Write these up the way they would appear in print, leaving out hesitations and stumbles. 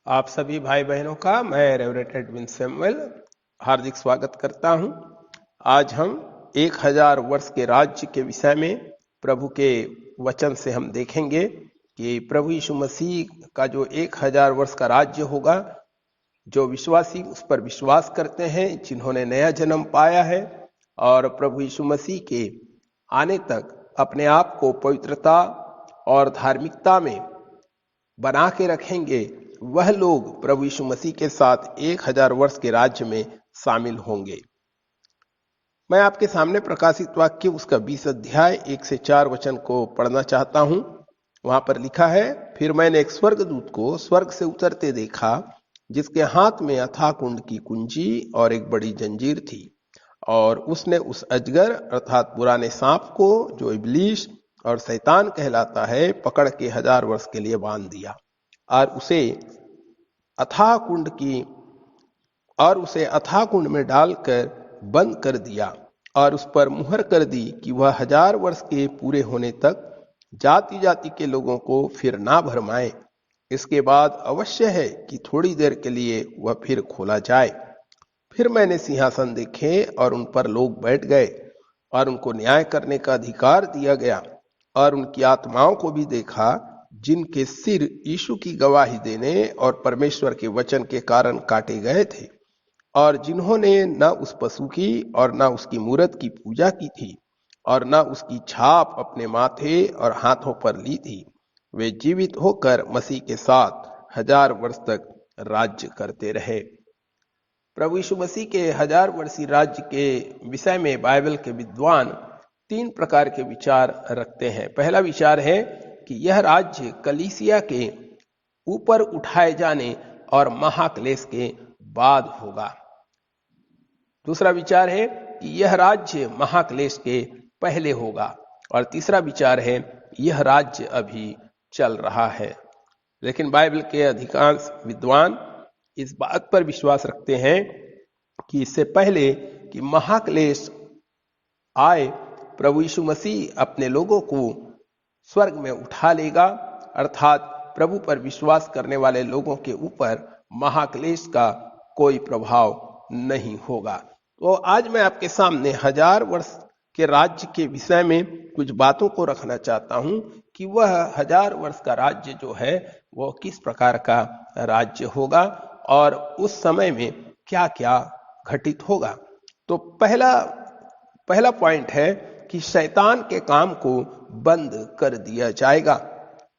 आप सभी भाई बहनों का मैं रेवरेंड एडविन सैमुअल हार्दिक स्वागत करता हूं। आज हम 1000 वर्ष के राज्य के विषय में प्रभु के वचन से हम देखेंगे कि प्रभु यीशु मसीह का जो 1000 वर्ष का राज्य होगा, जो विश्वासी उस पर विश्वास करते हैं, जिन्होंने नया जन्म पाया है और प्रभु यीशु मसीह के आने तक अपने आप को पवित्रता और धार्मिकता में बना के रखेंगे, वह लोग प्रभु यीशु मसीह के साथ 1000 वर्ष के राज्य में शामिल होंगे। मैं आपके सामने प्रकाशित वाक्य उसका 20 अध्याय 1 से 4 वचन को पढ़ना चाहता हूं। वहां पर लिखा है, फिर मैंने एक स्वर्गदूत को स्वर्ग से उतरते देखा, जिसके हाथ में अथाह कुंड की कुंजी और एक बड़ी जंजीर थी, और उसने उस अजगर अर्थात पुराने सांप को, जो इब्लीस और शैतान कहलाता है, पकड़ के 1000 वर्ष के लिए बांध दिया और उसे अथाह कुंड में डालकर बंद कर दिया और उस पर मुहर कर दी कि वह 1000 वर्ष के पूरे होने तक जाति जाति के लोगों को फिर ना भरमाए। इसके बाद अवश्य है कि थोड़ी देर के लिए वह फिर खोला जाए। फिर मैंने सिंहासन देखे और उन पर लोग बैठ गए और उनको न्याय करने का अधिकार दिया गया, और उनकी आत्माओं को भी देखा, जिनके सिर यीशु की गवाही देने और परमेश्वर के वचन के कारण काटे गए थे, और जिन्होंने न उस पशु की और न उसकी मूरत की पूजा की थी और न उसकी छाप अपने माथे और हाथों पर ली थी। वे जीवित होकर मसीह के साथ 1000 वर्ष तक राज्य करते रहे। प्रभु यीशु मसीह के 1000 वर्षीय राज्य के विषय में बाइबल के विद्वान 3 प्रकार के विचार रखते हैं। पहला विचार है कि यह राज्य कलीसिया के ऊपर उठाए जाने और महाक्लेश के बाद होगा। दूसरा विचार है कि यह राज्य महाक्लेश के पहले होगा, और तीसरा विचार है यह राज्य अभी चल रहा है। लेकिन बाइबल के अधिकांश विद्वान इस बात पर विश्वास रखते हैं कि इससे पहले कि महाक्लेश आए, प्रभु यीशु मसीह अपने लोगों को स्वर्ग में उठा लेगा, अर्थात प्रभु पर विश्वास करने वाले लोगों के ऊपर महाक्लेश का कोई प्रभाव नहीं होगा। तो आज मैं आपके सामने 1000 वर्ष के राज्य के विषय में कुछ बातों को रखना चाहता हूं कि वह 1000 वर्ष का राज्य जो है वो किस प्रकार का राज्य होगा और उस समय में क्या क्या घटित होगा। तो पहला पॉइंट है कि शैतान के काम को बंद कर दिया जाएगा।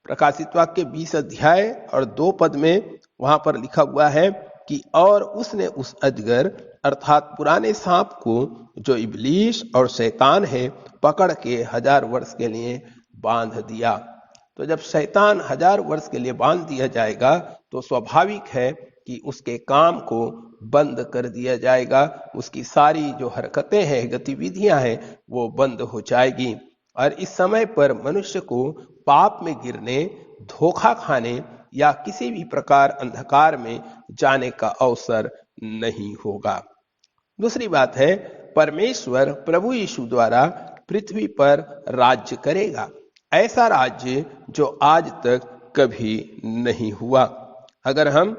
प्रकाशित वाक्य 20 अध्याय और 2 पद में वहां पर लिखा हुआ है कि और उसने उस अजगर अर्थात पुराने सांप को, जो इब्लीस और शैतान है, पकड़ के 1000 वर्ष के लिए बांध दिया। तो जब शैतान 1000 वर्ष के लिए बांध दिया जाएगा तो स्वाभाविक है कि उसके काम को बंद कर दिया जाएगा। उसकी सारी जो हरकतें हैं, गतिविधियां हैं, वो बंद हो जाएगी, और इस समय पर मनुष्य को पाप में गिरने, धोखा खाने या किसी भी प्रकार अंधकार में जाने का अवसर नहीं होगा। दूसरी बात है, परमेश्वर प्रभु यीशु द्वारा पृथ्वी पर राज्य करेगा, ऐसा राज्य जो आज तक कभी नहीं हुआ। अगर हम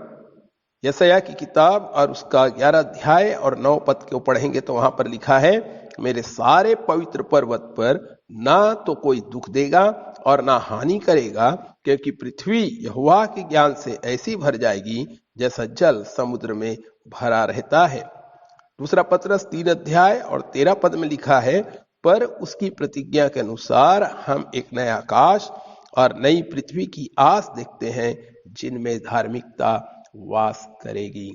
यशायाह की किताब और उसका 11 अध्याय और 9 पद को पढ़ेंगे तो वहां पर लिखा है, मेरे सारे पवित्र पर्वत पर ना तो कोई दुख देगा और ना हानि करेगा, क्योंकि पृथ्वी यहोवा के ज्ञान से ऐसी भर जाएगी जैसा जल समुद्र में भरा रहता है। दूसरा पतरस 3 अध्याय और 13 पद में लिखा है, पर उसकी प्रतिज्ञा के अनुसार हम एक नया आकाश और नई पृथ्वी की आस देखते हैं, जिनमें धार्मिकता वास करेगी।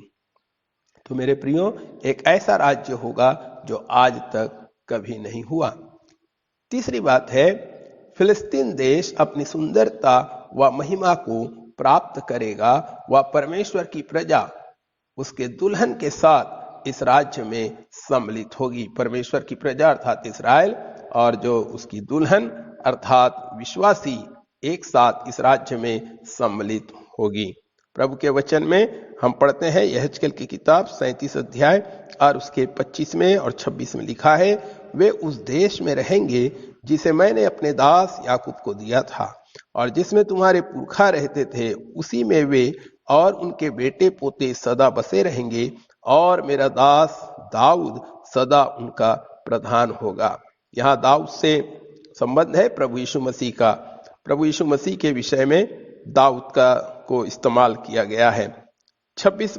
तो मेरे प्रियो, एक ऐसा राज्य होगा जो आज तक कभी नहीं हुआ। तीसरी बात है, फिलिस्तीन देश अपनी सुंदरता व महिमा को प्राप्त करेगा। वह परमेश्वर की प्रजा उसके दुल्हन के साथ इस राज्य में सम्मिलित होगी। परमेश्वर की प्रजा अर्थात इस्राएल और जो उसकी दुल्हन अर्थात विश्वासी एक साथ इस राज्य में सम्मिलित होगी। प्रभु के वचन में हम पढ़ते हैं, यहेजकेल की किताब 37 अध्याय और उसके 25वें और 26 में लिखा है, वे उस देश में रहेंगे जिसे मैंने अपने दास याकूब को दिया था, और जिसमें तुम्हारे पुरखा रहते थे, उसी में वे और उनके बेटे पोते सदा बसे रहेंगे और मेरा दास दाऊद सदा उनका प्रधान होगा। यहाँ दाऊद से संबंध है प्रभु यीशु मसीह का। प्रभु यीशु मसीह के विषय में दाऊद का को इस्तेमाल किया गया है। 26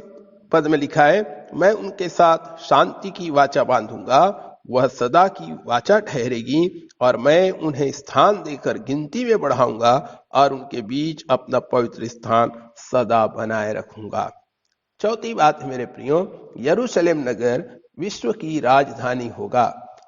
पद में लिखा है, मैं उनके साथ शांति की वाचा बांधूंगा, वह सदा की वाचा ठहरेगी और मैं उन्हें स्थान देकर गिनती में बढ़ाऊंगा और उनके बीच अपना पवित्र स्थान सदा बनाए रखूंगा। चौथी बात है मेरे प्रियो, यरूशलेम नगर विश्व की राजधानी होगा।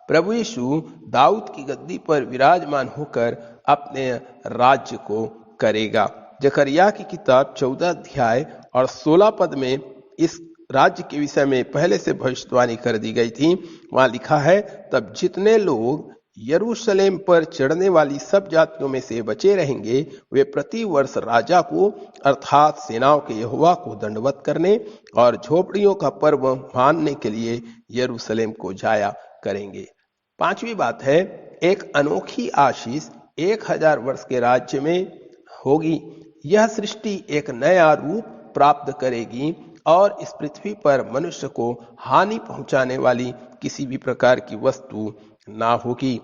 प्रभु यीशु दाऊद की गद्दी पर विराजमान होकर अपने राज्य को करेगा। जकरिया की किताब 14 अध्याय और 16 पद में इस राज्य के विषय में पहले से भविष्यवाणी कर दी गई थी। वहां लिखा है, तब जितने लोग यरूशलेम पर चढ़ने वाली सब जातियों में से बचे रहेंगे, वे प्रति वर्ष राजा को अर्थात सेनाओं के यहोवा को दंडवत करने और झोपड़ियों का पर्व मानने के लिए यरूशलेम को जाया करेंगे। पांचवी बात है, एक अनोखी आशीष 1000 वर्ष के राज्य में होगी। यह सृष्टि एक नया रूप प्राप्त करेगी और इस पृथ्वी पर मनुष्य को हानि पहुंचाने वाली किसी भी प्रकार की वस्तु ना होगी।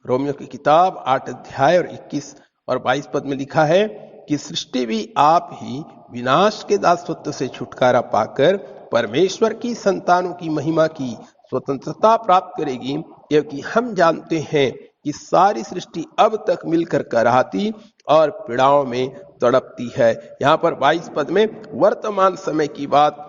रोमियो की किताब 8 अध्याय और 21 और 22 पद में लिखा है कि सृष्टि भी आप ही विनाश के दासत्व से छुटकारा पाकर परमेश्वर की संतानों की महिमा की स्वतंत्रता प्राप्त करेगी, क्योंकि हम जानते हैं कि सारी सृष्टि अब तक मिलकर कराहती और पीड़ाओं में तड़पती है। यहाँ पर 22 पद में वर्तमान समय की बात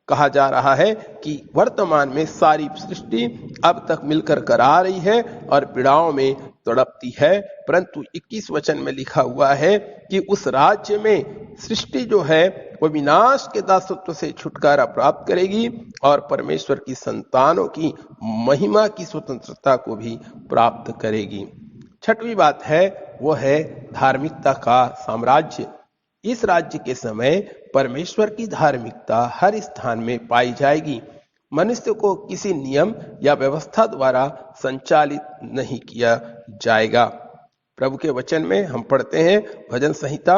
कहा जा रहा है कि वर्तमान में सारी सृष्टि अब तक मिलकर करा रही है और पीड़ाओं में तड़पती है। परंतु 21 वचन में लिखा हुआ है कि उस राज्य में सृष्टि जो है वो विनाश के दासत्व से छुटकारा प्राप्त करेगी और परमेश्वर की संतानों की महिमा की स्वतंत्रता को भी प्राप्त करेगी। छठवीं बात है वो है धार्मिकता का साम्राज्य। इस राज्य के समय परमेश्वर की धार्मिकता हर स्थान में पाई जाएगी। मनुष्य को किसी नियम या व्यवस्था द्वारा संचालित नहीं किया जाएगा। प्रभु के वचन में हम पढ़ते हैं भजन संहिता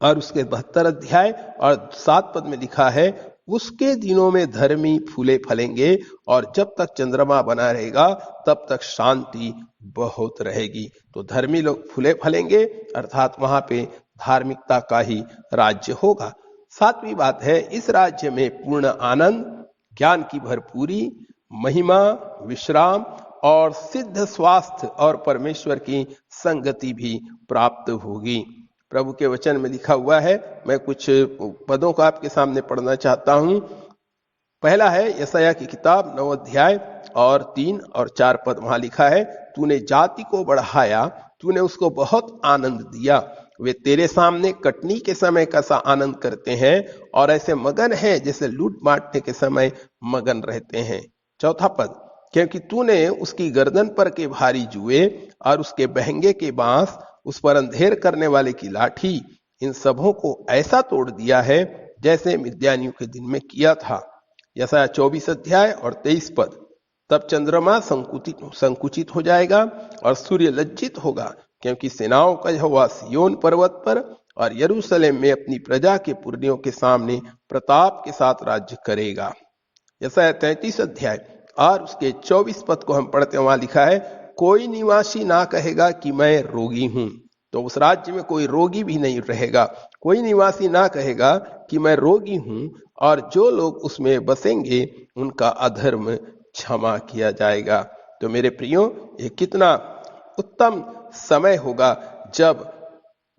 और उसके 72 अध्याय और 7 पद में लिखा है, उसके दिनों में धर्मी फूले फलेंगे और जब तक चंद्रमा बना रहेगा तब तक शांति बहुत रहेगी। तो धर्मी लोग फूले फलेंगे अर्थात वहां पे धार्मिकता का ही राज्य होगा। सातवीं बात है, इस राज्य में पूर्ण आनंद, ज्ञान की भरपूरी, महिमा, विश्राम और सिद्ध स्वास्थ्य और परमेश्वर की संगति भी प्राप्त होगी। प्रभु के वचन में लिखा हुआ है, मैं कुछ पदों को आपके सामने पढ़ना चाहता हूं। पहला है यशायाह की किताब 9 अध्याय और 3 और 4 पद। वहां लिखा है, तूने जाति को बढ़ाया, तूने उसको बहुत आनंद दिया, वे तेरे सामने कटनी के समय का सा आनंद करते हैं और ऐसे मगन हैं जैसे लूट बांटने के समय मगन रहते हैं। चौथा पद, क्योंकि तूने उसकी गर्दन पर के भारी जुए और उसके बहंगे के बांस, उस पर अंधेर करने वाले की लाठी, इन सबों को ऐसा तोड़ दिया है जैसे मिद्यानियों के दिन में किया था। यशायाह 24 अध्याय और 23 पद, तब चंद्रमा संकुचित हो जाएगा और सूर्य लज्जित होगा, क्योंकि सेनाओं का यहोवा सिय्योन पर्वत पर और यरूशलेम में अपनी प्रजा के पुरनियों के सामने प्रताप के साथ राज्य करेगा। यशायाह 33 अध्याय और उसके 24 पद को हम पढ़ते हैं। वहां लिखा है, कोई निवासी ना कहेगा कि मैं रोगी हूं। तो उस राज्य में कोई रोगी भी नहीं रहेगा। कोई निवासी ना कहेगा कि मैं रोगी हूं और जो लोग उसमें बसेंगे उनका अधर्म क्षमा किया जाएगा। तो मेरे प्रियो, ये कितना उत्तम समय होगा जब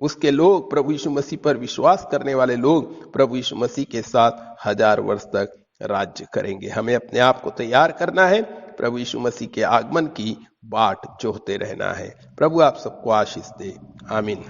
उसके लोग, प्रभु यीशु मसीह पर विश्वास करने वाले लोग प्रभु यीशु मसीह के साथ 1000 वर्ष तक राज्य करेंगे। हमें अपने आप को तैयार करना है, प्रभु यीशु मसीह के आगमन की बाट जोहते रहना है। प्रभु आप सबको आशीष दे। आमीन।